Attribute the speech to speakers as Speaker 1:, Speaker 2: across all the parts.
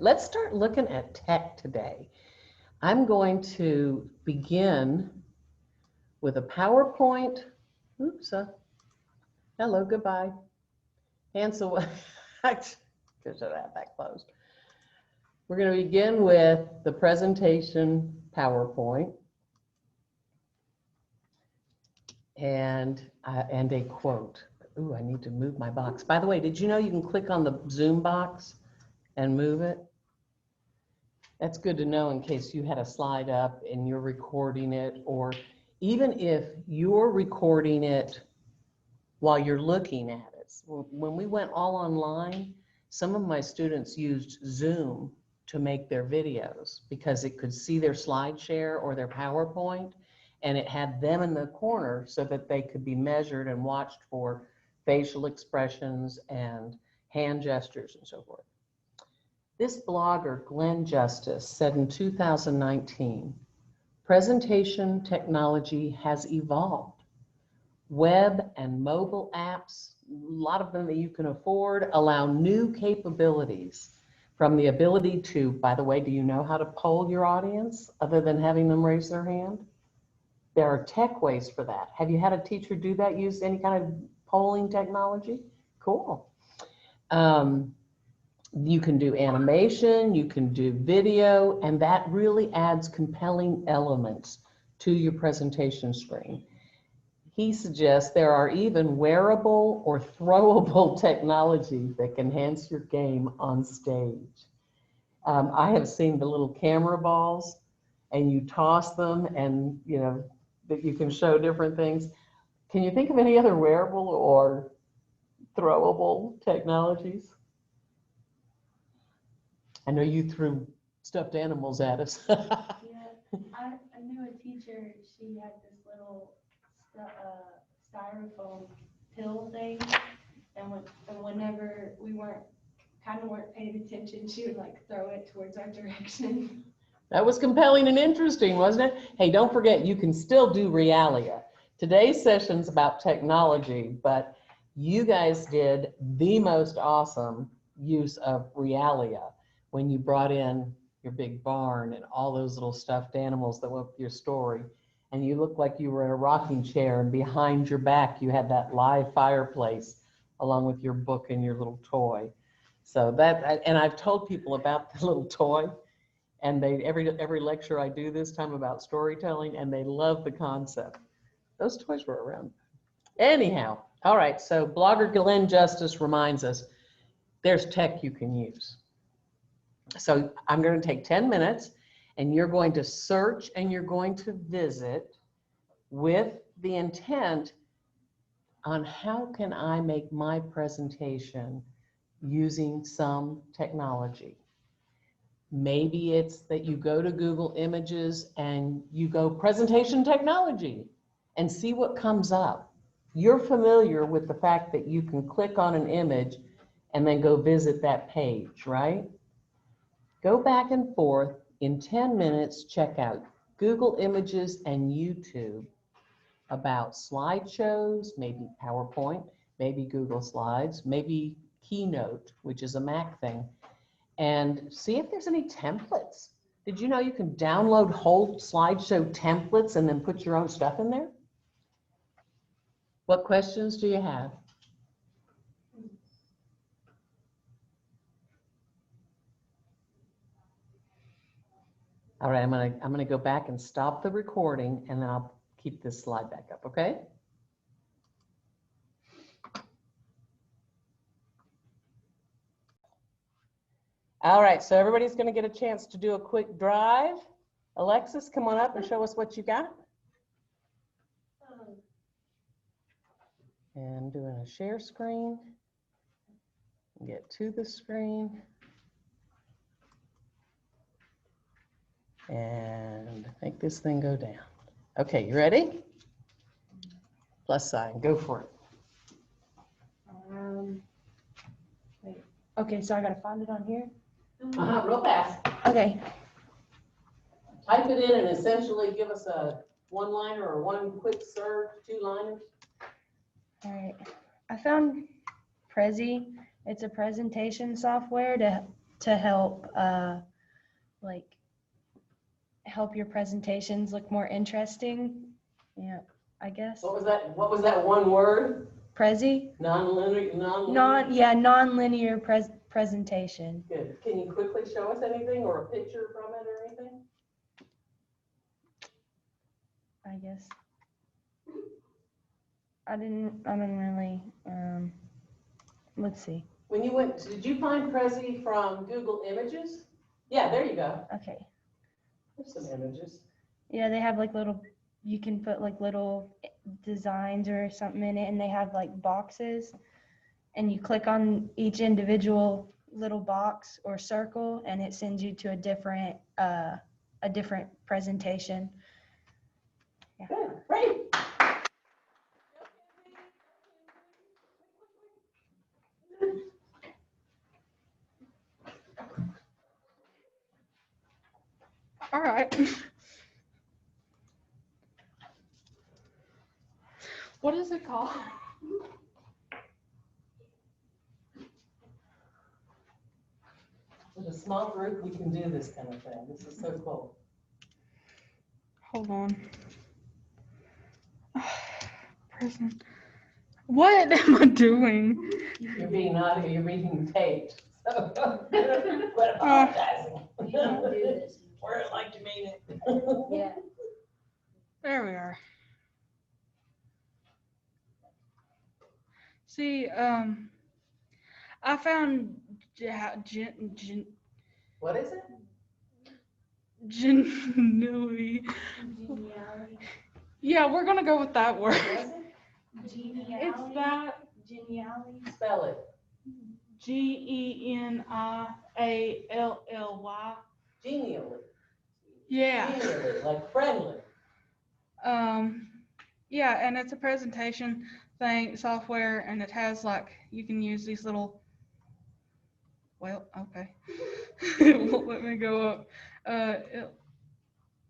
Speaker 1: Let's start looking at tech today. I'm going to begin with a PowerPoint. Oops, hello, goodbye. Hansel, I should have had that closed. We're going to begin with the presentation PowerPoint and a quote. Ooh, I need to move my box. By the way, did you know you can click on the Zoom box and move it? That's good to know in case you had a slide up and you're recording it, or even if you're recording it while you're looking at it. When we went all online, some of my students used Zoom to make their videos because it could see their slide share or their PowerPoint, and it had them in the corner so that they could be measured and watched for facial expressions and hand gestures and so forth. This blogger, Glenn Justice, said in 2019, presentation technology has evolved. Web and mobile apps, a lot of them that you can afford, allow new capabilities, from the ability to, by the way, do you know how to poll your audience other than having them raise their hand? There are tech ways for that. Have you had a teacher do that, use any kind of polling technology? Cool. You can do animation, you can do video, and that really adds compelling elements to your presentation screen. He suggests there are even wearable or throwable technology that can enhance your game on stage. I have seen the little camera balls, and you toss them, and you know that you can show different things. Can you think of any other wearable or throwable technologies? I know you threw stuffed animals at us.
Speaker 2: Yeah, I knew a teacher, she had this little styrofoam pill thing, and whenever we weren't paying attention, she would like throw it towards our direction.
Speaker 1: That was compelling and interesting, wasn't it? Hey, don't forget, you can still do Realia. Today's session's about technology, but you guys did the most awesome use of Realia when you brought in your big barn and all those little stuffed animals that went with your story. And you looked like you were in a rocking chair, and behind your back, you had that live fireplace along with your book and your little toy. So that, and I've told people about the little toy, and they, every lecture I do this time about storytelling, and they love the concept. Those toys were around. Anyhow, all right, so blogger Glenn Justice reminds us there's tech you can use. So I'm going to take 10 minutes, and you're going to search and you're going to visit with the intent on how can I make my presentation using some technology. Maybe it's that you go to Google Images and you go presentation technology and see what comes up. You're familiar with the fact that you can click on an image and then go visit that page, right? Go back and forth in 10 minutes, check out Google Images and YouTube about slideshows, maybe PowerPoint, maybe Google Slides, maybe Keynote, which is a Mac thing, and see if there's any templates. Did you know you can download whole slideshow templates and then put your own stuff in there? What questions do you have? All right, I'm gonna go back and stop the recording, and then I'll keep this slide back up, okay? All right, so everybody's gonna get a chance to do a quick drive. Alexis, come on up and show us what you got. And doing a share screen. Get to the screen. And make this thing go down. Okay, you ready? Plus sign, go for it.
Speaker 2: Wait. Okay, so I gotta find it on here?
Speaker 1: Real fast.
Speaker 2: Okay.
Speaker 1: Type it in and essentially give us a one-liner or one quick serve, two-liners.
Speaker 2: All right. I found Prezi. It's a presentation software to to help like help your presentations look more interesting. Yeah, I guess.
Speaker 1: What was that? What was that one word?
Speaker 2: Prezi?
Speaker 1: Non-linear.
Speaker 2: Non-linear presentation.
Speaker 1: Good. Can you quickly show us anything or a picture from it or anything?
Speaker 2: I guess. I didn't really, let's see.
Speaker 1: When you went, did you find Prezi from Google Images? Yeah, there you go.
Speaker 2: Okay.
Speaker 1: There's some images.
Speaker 2: Yeah, they have like little, you can put like little designs or something in it, and they have like boxes, and you click on each individual little box or circle, and it sends you to a different presentation. Yeah.
Speaker 1: Good, great.
Speaker 3: All right. What is it called?
Speaker 1: With a small group, we can do this kind of thing. This is so cool.
Speaker 3: Hold on. Present. What am I doing?
Speaker 1: You're being naughty, you're being taped. So, quit apologizing. Where it like you mean it.
Speaker 2: Yeah.
Speaker 3: There we are. See, I found
Speaker 1: What is it?
Speaker 3: Genuity.
Speaker 2: Geniality.
Speaker 3: Yeah, we're gonna go with that word.
Speaker 1: What is it?
Speaker 3: It's
Speaker 2: Geniality.
Speaker 3: that
Speaker 2: Geniality.
Speaker 1: Spell it.
Speaker 3: Genially.
Speaker 1: Genially.
Speaker 3: Yeah.
Speaker 1: Genially, like friendly.
Speaker 3: Yeah, and it's a presentation thing, software, and it has like, you can use these little, well, okay. It won't let me go up.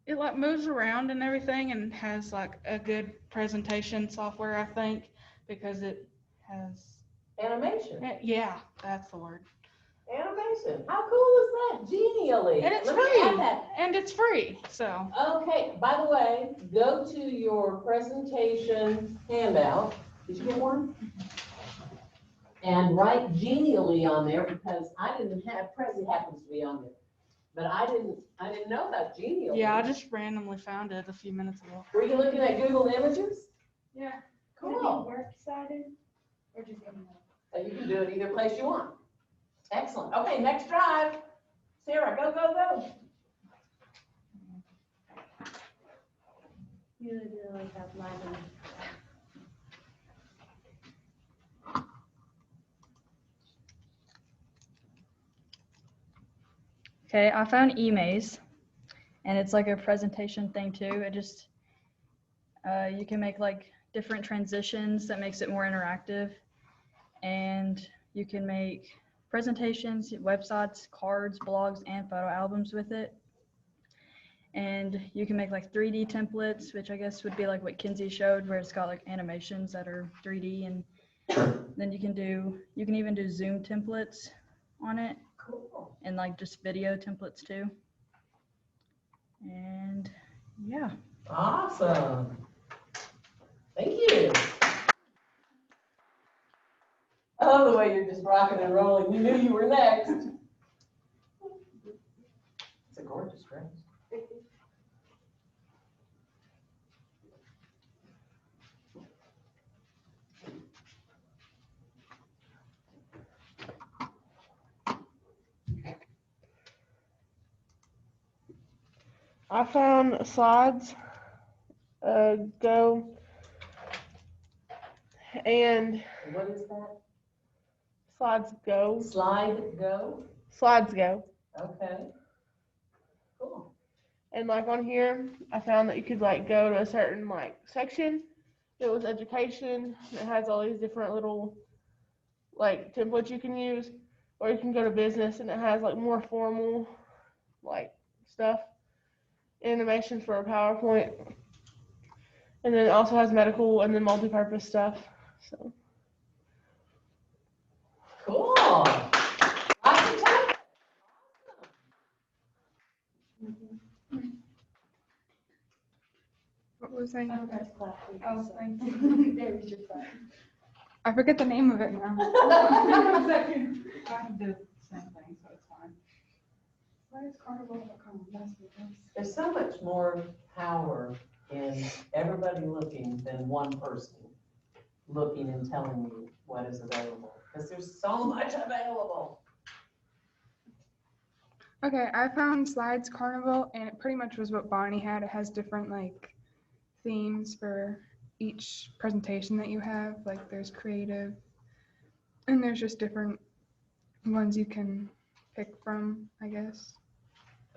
Speaker 3: It like moves around and everything, and has like a good presentation software, I think, because it has,
Speaker 1: Animation.
Speaker 3: yeah, that's the word.
Speaker 1: Animation. How cool is that? Genially.
Speaker 3: And it's
Speaker 1: Let me
Speaker 3: free.
Speaker 1: add that.
Speaker 3: And it's free, so.
Speaker 1: Okay, by the way, go to your presentation handout. Did you get one? And write genially on there, because I didn't have, Prezi happens to be on there. But I didn't know about genially.
Speaker 3: Yeah, I just randomly found it a few minutes ago.
Speaker 1: Were you looking at Google Images?
Speaker 3: Yeah.
Speaker 2: Could it
Speaker 1: Cool.
Speaker 2: be works-cited or just anyone?
Speaker 1: You can do it either place you want. Excellent. Okay, next drive. Sarah, go, go, go.
Speaker 2: You really have mine.
Speaker 4: Okay, I found eMaze, and it's like a presentation thing too. It just, you can make like different transitions that makes it more interactive, and you can make presentations, websites, cards, blogs, and photo albums with it. And you can make like 3D templates, which I guess would be like what Kinsey showed, where it's got like animations that are 3D, and then you can even do Zoom templates on it.
Speaker 1: Cool.
Speaker 4: And like just video templates too. And yeah.
Speaker 1: Awesome. Thank you. I love the way you're just rocking and rolling. We knew you were next. It's a gorgeous dress.
Speaker 5: I found slides, go, and
Speaker 1: What is that?
Speaker 5: slides go,
Speaker 1: Slide go?
Speaker 5: slides go.
Speaker 1: Okay. Cool.
Speaker 5: And like on here, I found that you could like go to a certain like section. It was education. It has all these different little like templates you can use, or you can go to business and it has like more formal like stuff, animations for a PowerPoint, and then it also has medical and then multi-purpose stuff. So
Speaker 1: Cool. Lots of time.
Speaker 3: What was I?
Speaker 2: Oh, thank you. There's your clap.
Speaker 3: I forget the name of it now.
Speaker 6: I can do the same thing, so it's fine.
Speaker 1: There's so much more power in everybody looking than one person looking and telling you what is available, because there's so much available.
Speaker 3: Okay, I found Slides Carnival, and it pretty much was what Bonnie had. It has different like themes for each presentation that you have. Like there's creative, and there's just different ones you can pick from, I guess.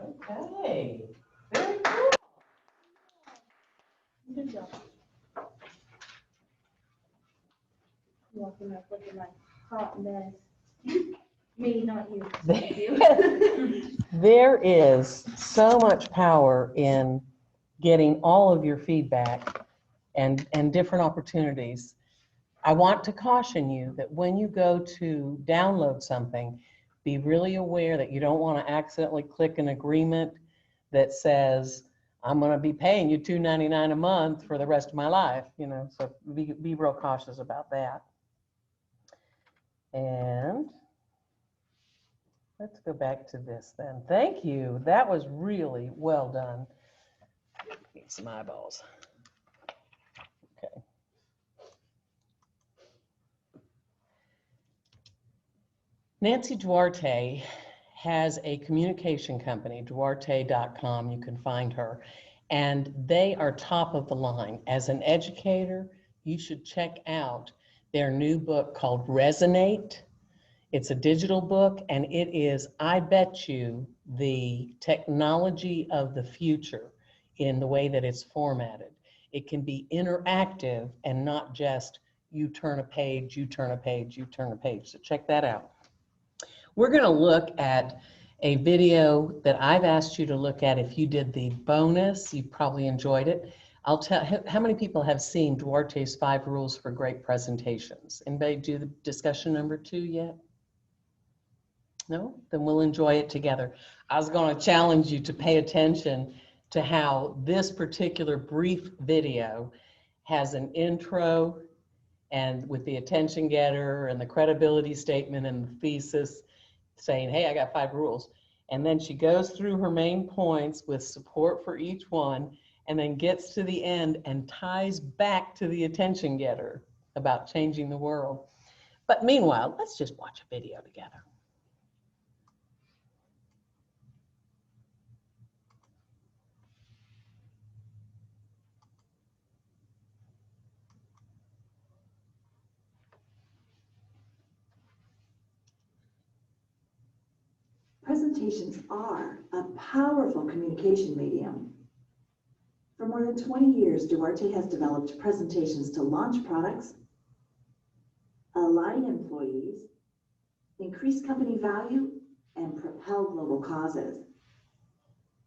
Speaker 1: Okay, very cool.
Speaker 2: Good job. Walking up looking like hot mess. Me, not you.
Speaker 1: There is so much power in getting all of your feedback and different opportunities. I want to caution you that when you go to download something, be really aware that you don't want to accidentally click an agreement that says, I'm going to be paying you $2.99 a month for the rest of my life, you know, so be real cautious about that. And let's go back to this then. Thank you. That was really well done. Need some eyeballs. Okay. Nancy Duarte has a communication company, duarte.com. You can find her. And they are top of the line. As an educator, you should check out their new book called Resonate. It's a digital book, and it is, I bet you, the technology of the future in the way that it's formatted. It can be interactive and not just you turn a page, you turn a page, you turn a page. So check that out. We're going to look at a video that I've asked you to look at. If you did the bonus, you probably enjoyed it. I'll tell, how many people have seen Duarte's 5 Rules for Great Presentations? Anybody do the discussion number 2 yet? No? Then we'll enjoy it together. I was going to challenge you to pay attention to how this particular brief video has an intro and with the attention getter and the credibility statement and the thesis saying, hey, I got 5 rules. And then she goes through her main points with support for each one and then gets to the end and ties back to the attention getter about changing the world. But meanwhile, let's just watch a video together.
Speaker 7: Presentations are a powerful communication medium. For more than 20 years, Duarte has developed presentations to launch products, align employees, increase company value, and propel global causes.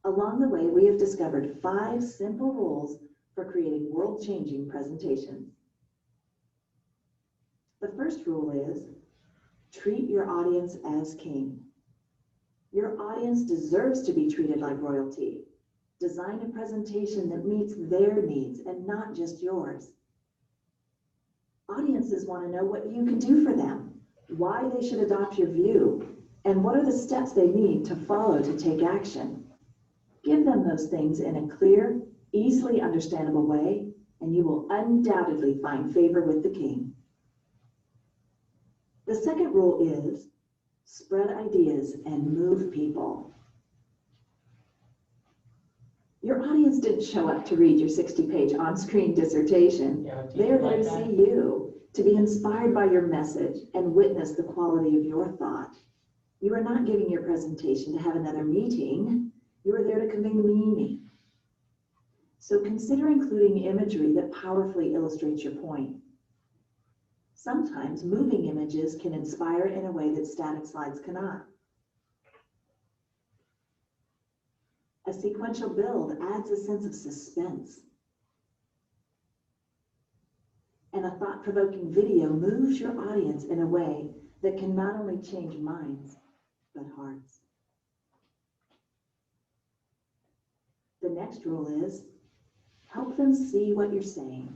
Speaker 7: Along the way, we have discovered 5 simple rules for creating world-changing presentations. The first rule is, treat your audience as king. Your audience deserves to be treated like royalty. Design a presentation that meets their needs and not just yours. Audiences want to know what you can do for them, why they should adopt your view, and what are the steps they need to follow to take action. Give them those things in a clear, easily understandable way, and you will undoubtedly find favor with the king. The second rule is, spread ideas and move people. Your audience didn't show up to read your 60-page on-screen dissertation. They are there to see you, to be inspired by your message and witness the quality of your thought. You are not giving your presentation to have another meeting. You are there to convey meaning. So consider including imagery that powerfully illustrates your point. Sometimes moving images can inspire in a way that static slides cannot. A sequential build adds a sense of suspense. And a thought-provoking video moves your audience in a way that can not only change minds, but hearts. next rule is help them see what you're saying.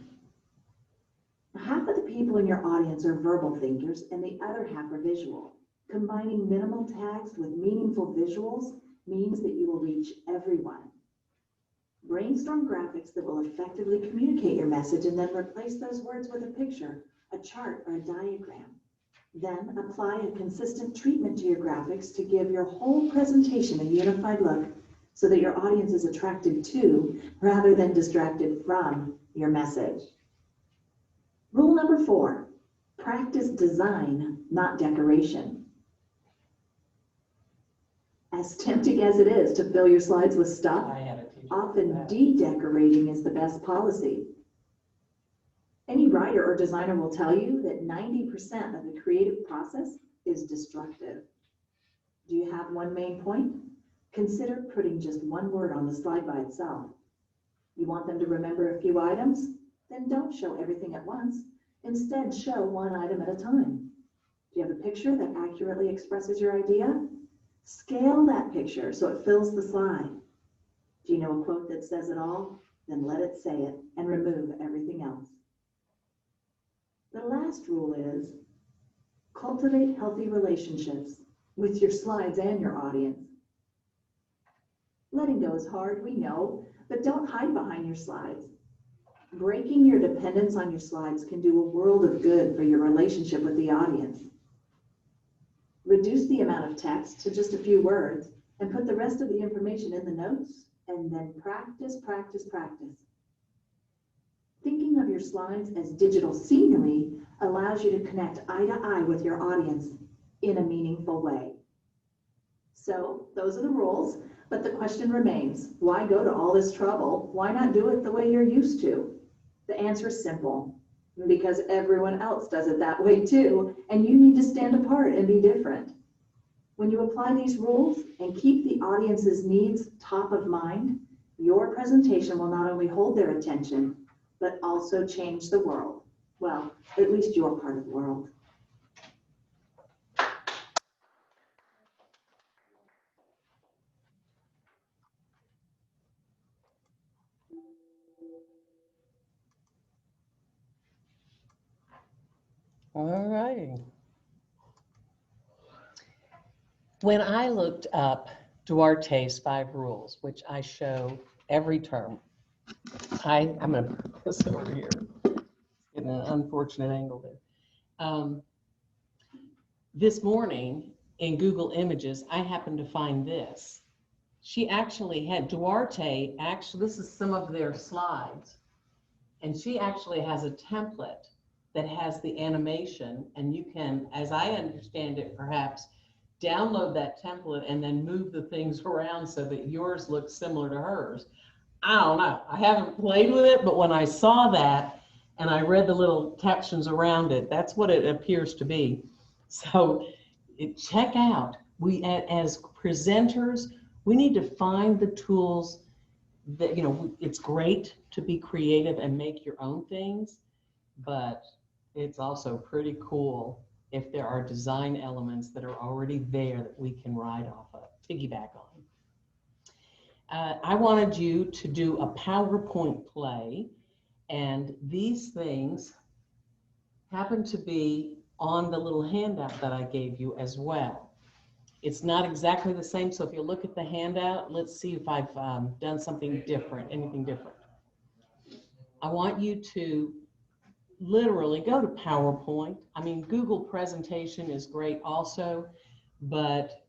Speaker 7: Half of the people in your audience are verbal thinkers and the other half are visual. Combining minimal text with meaningful visuals means that you will reach everyone. Brainstorm graphics that will effectively communicate your message and then replace those words with a picture, a chart, or a diagram. Then apply a consistent treatment to your graphics to give your whole presentation a unified look so that your audience is attracted to rather than distracted from your message. Rule number 4, practice design, not decoration. As tempting as it is to fill your slides with stuff, often de-decorating is the best policy. Any writer or designer will tell you that 90% of the creative process is destructive. Do you have one main point? Consider putting just one word on the slide by itself. You want them to remember a few items? Then don't show everything at once. Instead, show one item at a time. Do you have a picture that accurately expresses your idea? Scale that picture so it fills the slide. Do you know a quote that says it all? Then let it say it and remove everything else. The last rule is cultivate healthy relationships with your slides and your audience. Letting go is hard, we know, but don't hide behind your slides. Breaking your dependence on your slides can do a world of good for your relationship with the audience. Reduce the amount of text to just a few words and put the rest of the information in the notes, and then practice, practice, practice. Thinking of your slides as digital scenery allows you to connect eye to eye with your audience in a meaningful way. So those are the rules, but the question remains, why go to all this trouble? Why not do it the way you're used to? The answer is simple, because everyone else does it that way too, and you need to stand apart and be different. When you apply these rules and keep the audience's needs top of mind, your presentation will not only hold their attention, but also change the world. Well, at least your part of the world.
Speaker 1: All righty. When I looked up Duarte's 5 rules, which I show every term, I'm going to put this over here. Getting an unfortunate angle there. This morning in Google Images, I happened to find this. She actually had, Duarte, actually, this is some of their slides, and she actually has a template that has the animation, and you can, as I understand it, perhaps download that template and then move the things around so that yours looks similar to hers. I don't know. I haven't played with it, but when I saw that and I read the little captions around it, that's what it appears to be. So check out, we as presenters, we need to find the tools that, you know, it's great to be creative and make your own things, but it's also pretty cool if there are design elements that are already there that we can ride off of, piggyback on. I wanted you to do a PowerPoint play, and these things happen to be on the little handout that I gave you as well. It's not exactly the same, so if you look at the handout, let's see if I've done something different, anything different. I want you to literally go to PowerPoint. I mean, Google presentation is great also, but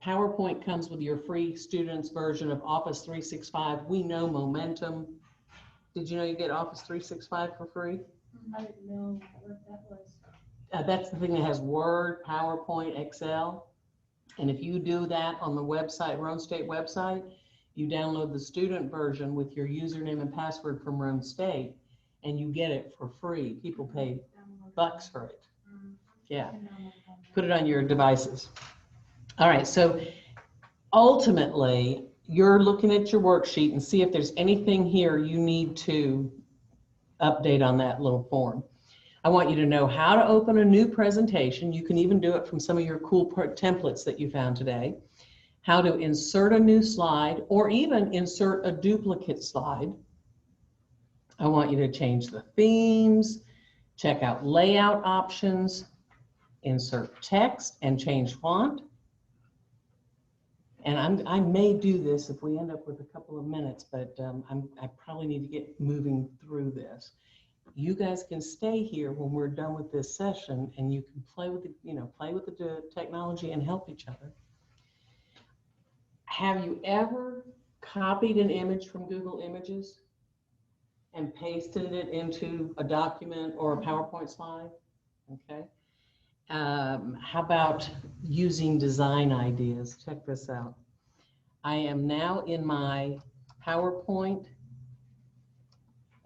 Speaker 1: PowerPoint comes with your free students version of Office 365. We know momentum. Did you know you get Office 365 for free?
Speaker 2: I didn't know what that was.
Speaker 1: That's the thing that has Word, PowerPoint, Excel. And if you do that on the website, Rhone State website, you download the student version with your username and password from Rhone State, and you get it for free. People pay bucks for it. Yeah, put it on your devices. All right, so ultimately, you're looking at your worksheet and see if there's anything here you need to update on that little form. I want you to know how to open a new presentation. You can even do it from some of your cool templates that you found today. how to insert a new slide or even insert a duplicate slide. I want you to change the themes, check out layout options, insert text and change font. And I may do this if we end up with a couple of minutes, but I probably need to get moving through this. You guys can stay here when we're done with this session, and you can play with the technology and help each other. Have you ever copied an image from Google Images and pasted it into a document or a PowerPoint slide? Okay. How about using design ideas? Check this out. I am now in my PowerPoint,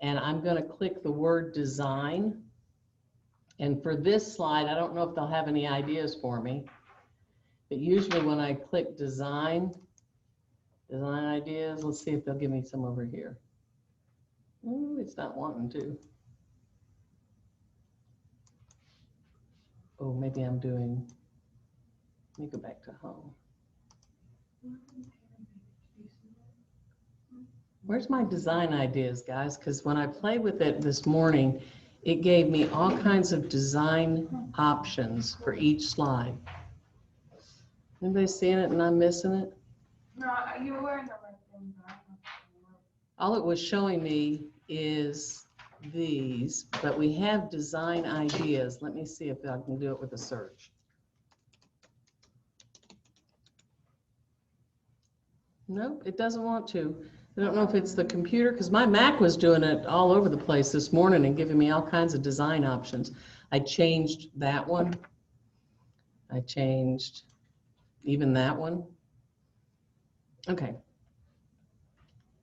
Speaker 1: and I'm going to click the word design. And for this slide, I don't know if they'll have any ideas for me, but usually when I click design ideas, let's see if they'll give me some over here. Ooh, it's not wanting to. Oh, maybe I'm doing, let me go back to home. Where's my design ideas, guys? Because when I played with it this morning, it gave me all kinds of design options for each slide. Anybody seeing it and I'm missing it?
Speaker 3: No, you were in the right thing.
Speaker 1: All it was showing me is these, but we have design ideas. Let me see if I can do it with a search. Nope, it doesn't want to. I don't know if it's the computer, because my Mac was doing it all over the place this morning and giving me all kinds of design options. I changed that one. I changed even that one. Okay.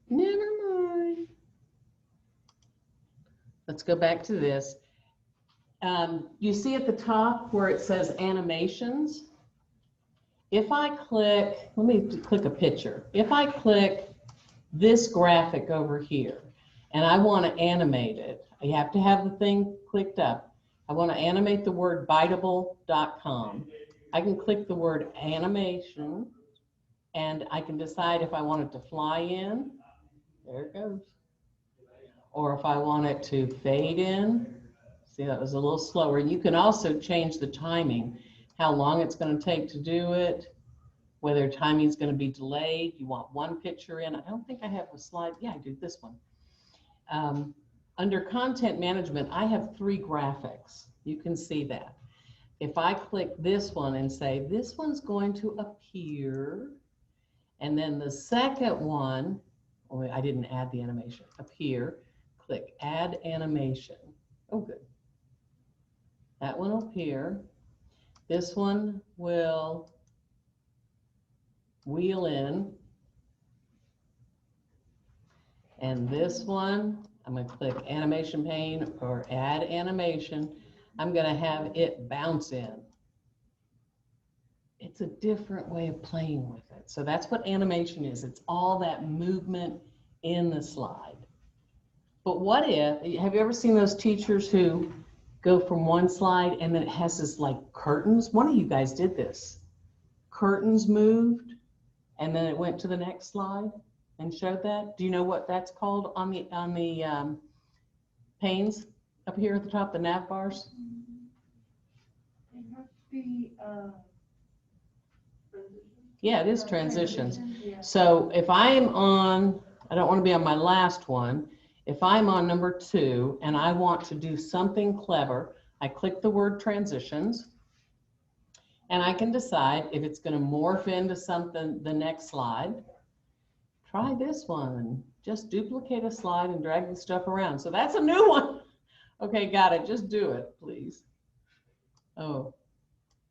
Speaker 1: Never mind. Let's go back to this. You see at the top where it says animations? If I click, let me click a picture. If I click this graphic over here and I want to animate it, you have to have the thing clicked up. I want to animate the word biteable.com. I can click the word animation and I can decide if I want it to fly in. There it goes. Or if I want it to fade in. See, that was a little slower. And you can also change the timing, how long it's going to take to do it, whether timing is going to be delayed. You want one picture in. I don't think I have a slide. Yeah, I do this one. Under content management, I have 3 graphics. You can see that. If I click this one and say, this one's going to appear, and then the second one, oh, I didn't add the animation, appear, click add animation. Oh, good. That one will appear. This one will wheel in. And this one, I'm going to click animation pane or add animation. I'm going to have it bounce in. It's a different way of playing with it. So that's what animation is. It's all that movement in the slide. But what if, have you ever seen those teachers who go from one slide and then it has this like curtains? One of you guys did this. Curtains moved and then it went to the next slide and showed that. Do you know what that's called on the panes up here at the top, the nav bars?
Speaker 6: It must be,
Speaker 1: Yeah, it is transitions.
Speaker 6: yeah.
Speaker 1: So if I'm on, I don't want to be on my last one. If I'm on number 2 and I want to do something clever, I click the word transitions and I can decide if it's going to morph into something the next slide. Try this one. Just duplicate a slide and drag the stuff around. So that's a new one. Okay, got it. Just do it, please. Oh,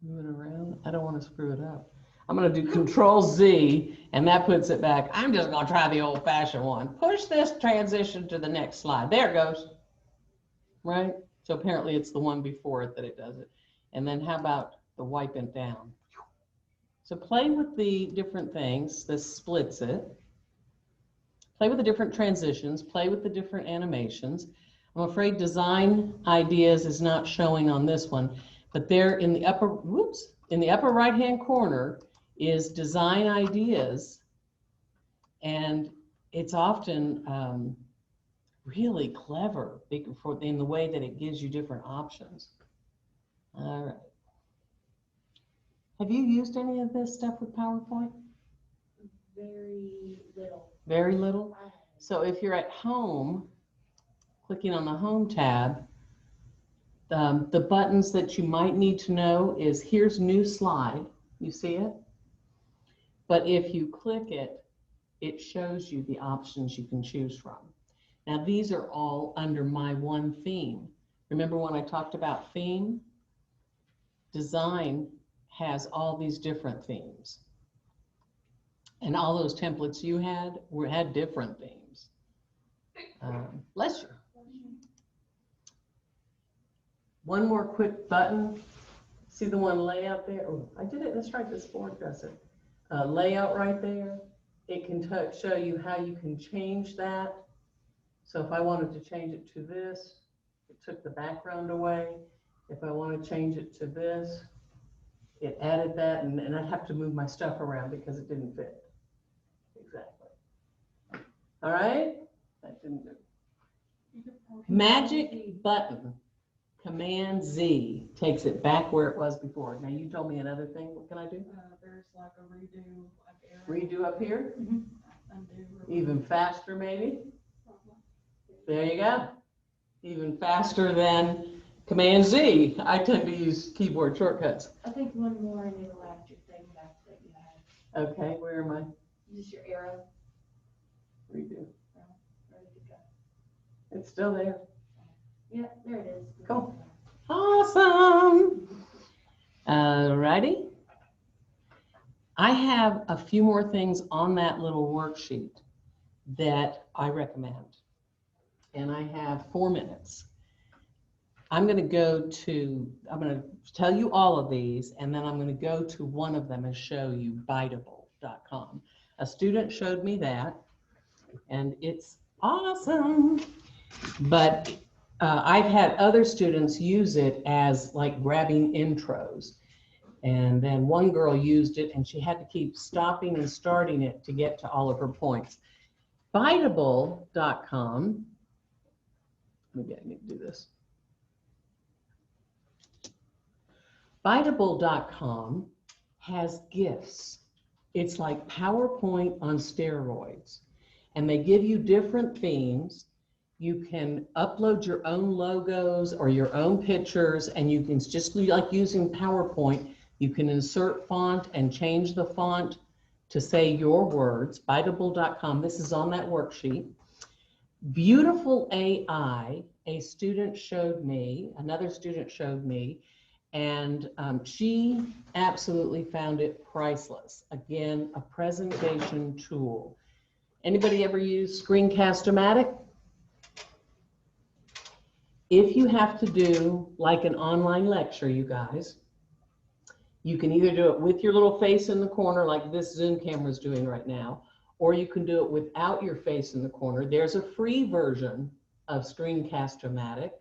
Speaker 1: move it around. I don't want to screw it up. I'm going to do Control Z, and that puts it back. I'm just going to try the old-fashioned one. Push this transition to the next slide. There it goes. Right? So apparently it's the one before it that it does it. And then how about the wipe it down? So play with the different things. This splits it. Play with the different transitions. Play with the different animations. I'm afraid design ideas is not showing on this one, but there in the upper, in the upper right-hand corner, is design ideas, and it's often really clever in the way that it gives you different options. All right. Have you used any of this stuff with PowerPoint?
Speaker 8: Very little.
Speaker 1: Very little? So if you're at home, clicking on the Home tab, the buttons that you might need to know is here's new slide. You see it? But if you click it, it shows you the options you can choose from. Now these are all under my one theme. Remember when I talked about theme? Design has all these different themes. And all those templates you had had different themes. Bless you. One more quick button. See the one layout there? Oh, I did it in a strike this board, does it? Layout right there. It can show you how you can change that. So if I wanted to change it to this, it took the background away. If I want to change it to this, it added that, and I'd have to move my stuff around because it didn't fit. Exactly. All right? That didn't do. Magic button, Command Z, takes it back where it was before. Now you told me another thing. What can I do?
Speaker 6: There's like a redo, like arrow.
Speaker 1: Redo up here?
Speaker 6: Undo.
Speaker 1: Even faster, maybe? There you go. Even faster than Command Z. I tend to use keyboard shortcuts.
Speaker 8: I think one more and it'll add your thing back that you had.
Speaker 1: Okay, where am I?
Speaker 8: Use your arrow.
Speaker 1: Redo.
Speaker 8: Ready to go.
Speaker 1: It's still there.
Speaker 8: Yeah, there it is.
Speaker 1: Cool. Awesome. Alrighty. I have a few more things on that little worksheet that I recommend. And I have 4 minutes. I'm going to tell you all of these, and then I'm going to go to one of them and show you Biteable.com. A student showed me that, and it's awesome. But I've had other students use it as like grabbing intros. And then one girl used it, and she had to keep stopping and starting it to get to all of her points. Biteable.com. Maybe I need to do this. Biteable.com has GIFs. It's like PowerPoint on steroids. And they give you different themes. You can upload your own logos or your own pictures, and you can just like using PowerPoint, you can insert font and change the font to say your words. Biteable.com. This is on that worksheet. Beautiful AI, another student showed me, and she absolutely found it priceless. Again, a presentation tool. Anybody ever use Screencast-O-Matic? If you have to do like an online lecture, you guys, you can either do it with your little face in the corner like this Zoom camera is doing right now, or you can do it without your face in the corner. There's a free version of Screencast-O-Matic,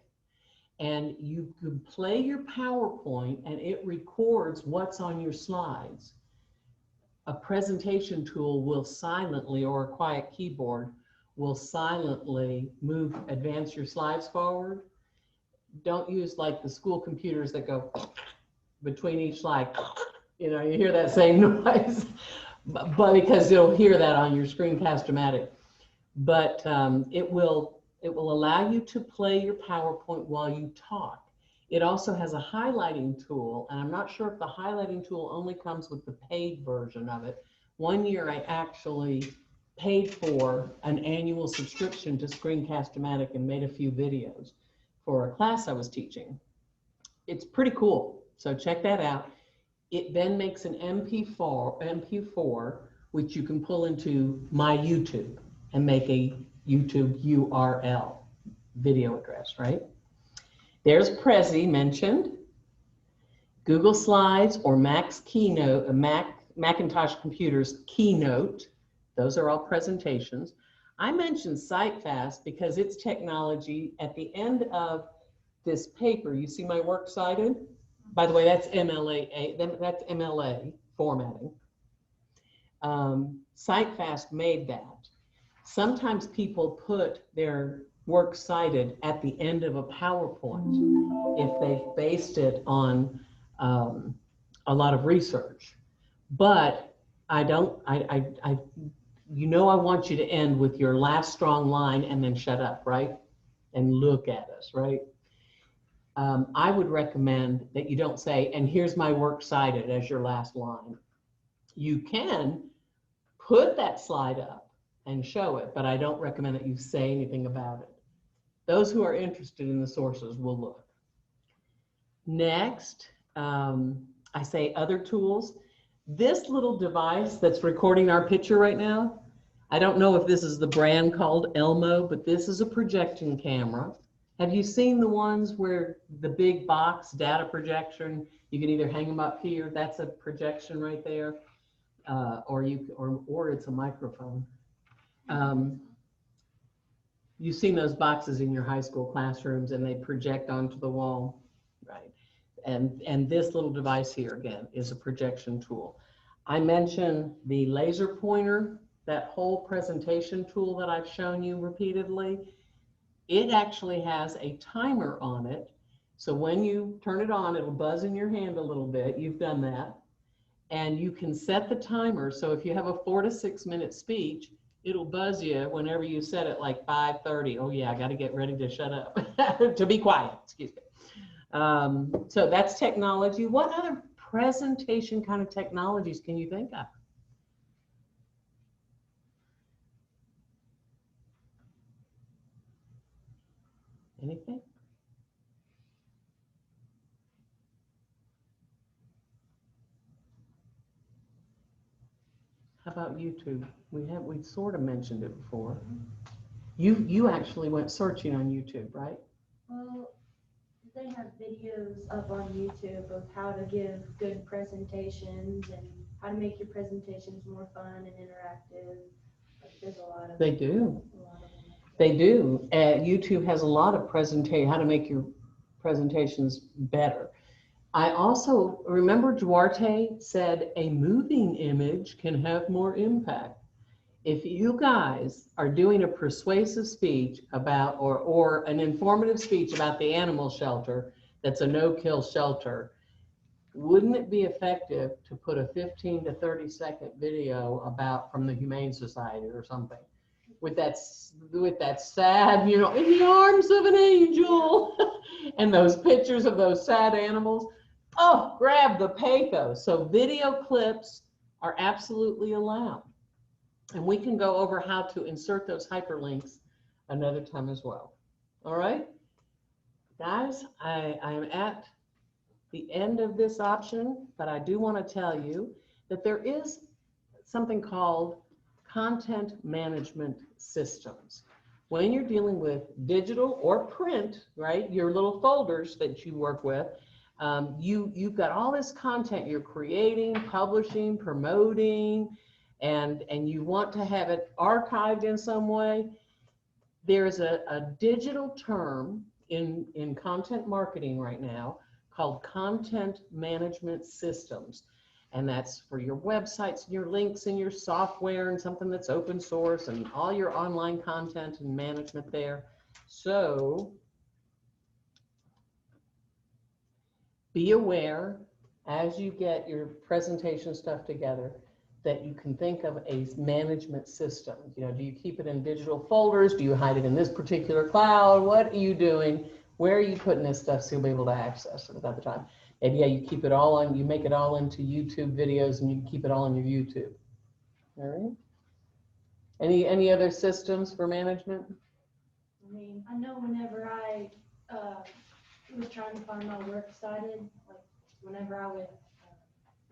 Speaker 1: and you can play your PowerPoint and it records what's on your slides. A presentation tool will silently, or a quiet keyboard, will silently advance your slides forward. Don't use like the school computers that go between each slide. You know, you hear that same noise. But because you'll hear that on your Screencast-O-Matic. But it will allow you to play your PowerPoint while you talk. It also has a highlighting tool, and I'm not sure if the highlighting tool only comes with the paid version of it. One year I actually paid for an annual subscription to Screencast-O-Matic and made a few videos for a class I was teaching. It's pretty cool, so check that out. It then makes an MP4, which you can pull into my YouTube and make a YouTube URL, video address, right? There's Prezi mentioned, Google Slides or Mac's Keynote, Macintosh computers Keynote. Those are all presentations. I mentioned CiteFast because it's technology. At the end of this paper, you see my works cited? By the way, that's MLA formatting. CiteFast made that. Sometimes people put their works cited at the end of a PowerPoint if they've based it on a lot of research. But I want you to end with your last strong line and then shut up, right? And look at us, right? I would recommend that you don't say, and here's my work cited as your last line. You can put that slide up and show it, but I don't recommend that you say anything about it. Those who are interested in the sources will look. Next, I say other tools. This little device that's recording our picture right now, I don't know if this is the brand called Elmo, but this is a projection camera. Have you seen the ones where the big box data projection, you can either hang them up here, that's a projection right there, or it's a microphone. You've seen those boxes in your high school classrooms and they project onto the wall, right? And this little device here, again, is a projection tool. I mentioned the laser pointer, that whole presentation tool that I've shown you repeatedly. It actually has a timer on it. So when you turn it on, it'll buzz in your hand a little bit. You've done that. And you can set the timer. So if you have a 4 to 6 minute speech, it'll buzz you whenever you set it, like 5:30. Oh yeah, I got to get ready to shut up, to be quiet, excuse me. So that's technology. What other presentation kind of technologies can you think of? Anything? How about YouTube? We sort of mentioned it before. You actually went searching on YouTube, right?
Speaker 2: Well, they have videos up on YouTube of how to give good presentations and how to make your presentations more fun and interactive. There's a lot of.
Speaker 1: They do.
Speaker 2: A lot of them.
Speaker 1: They do. YouTube has a lot of how to make your presentations better. I also remember Duarte said a moving image can have more impact. If you guys are doing a persuasive speech about, or an informative speech about the animal shelter, that's a no-kill shelter, wouldn't it be effective to put a 15 to 30 second video about from the Humane Society or something? With that sad, in the arms of an angel, and those pictures of those sad animals. Oh, grab the pathos. So video clips are absolutely allowed. And we can go over how to insert those hyperlinks another time as well. All right, guys, I am at the end of this option, but I do want to tell you that there is something called content management systems. When you're dealing with digital or print, right, your little folders that you work with, you've got all this content you're creating, publishing, promoting, and you want to have it archived in some way. There's a digital term in content marketing right now called content management systems. And that's for your websites, your links and your software and something that's open source and all your online content and management there. So be aware as you get your presentation stuff together that you can think of a management system. Do you keep it in digital folders? Do you hide it in this particular cloud? What are you doing? Where are you putting this stuff so you'll be able to access it at the time? And yeah, you keep it all on, you make it all into YouTube videos and you keep it all on your YouTube. All right. Any other systems for management?
Speaker 2: I mean, I know whenever I was trying to find my work cited, like whenever I would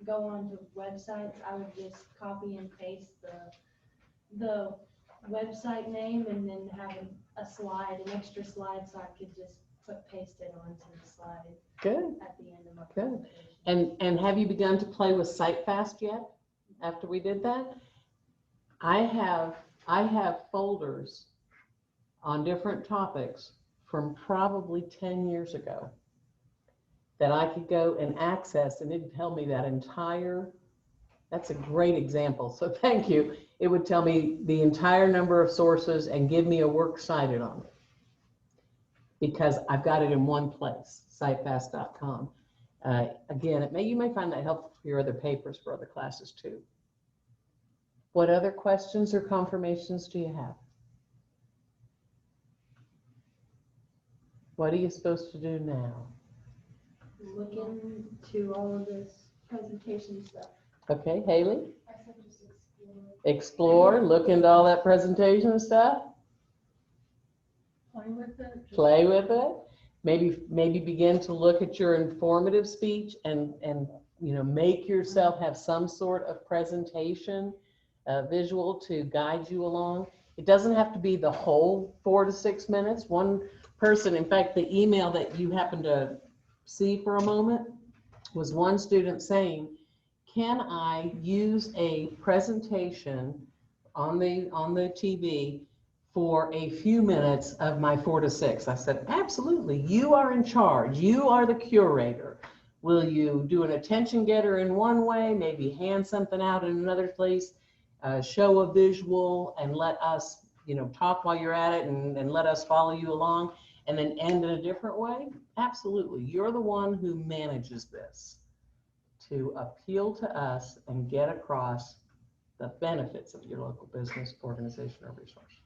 Speaker 2: go onto websites, I would just copy and paste the website name and then have an extra slide, so I could just paste it onto the slide.
Speaker 1: Good.
Speaker 2: At the end of my
Speaker 1: Good.
Speaker 2: presentation.
Speaker 1: And have you begun to play with CiteFast yet? After we did that, I have folders on different topics from probably 10 years ago that I could go and access, and it'd tell me that entire That's a great example. So thank you. It would tell me the entire number of sources and give me a works cited on it, because I've got it in one place, citefast.com. Again, you may find that helpful for your other papers for other classes too. What other questions or confirmations do you have? What are you supposed to do now?
Speaker 8: Look into all of this presentation stuff.
Speaker 1: Okay, Haley?
Speaker 8: I said just explore.
Speaker 1: Explore, look into all that presentation stuff,
Speaker 8: Play with it.
Speaker 1: play with it. Maybe begin to look at your informative speech and make yourself have some sort of presentation visual to guide you along. It doesn't have to be the whole 4 to 6 minutes. One person, in fact, the email that you happened to see for a moment was one student saying, can I use a presentation on the TV for a few minutes of my 4 to 6? I said, absolutely. You are in charge. You are the curator. Will you do an attention getter in one way, maybe hand something out in another place, show a visual and let us, talk while you're at it and let us follow you along, and then end in a different way? Absolutely. You're the one who manages this to appeal to us and get across the benefits of your local business, organization, or resource.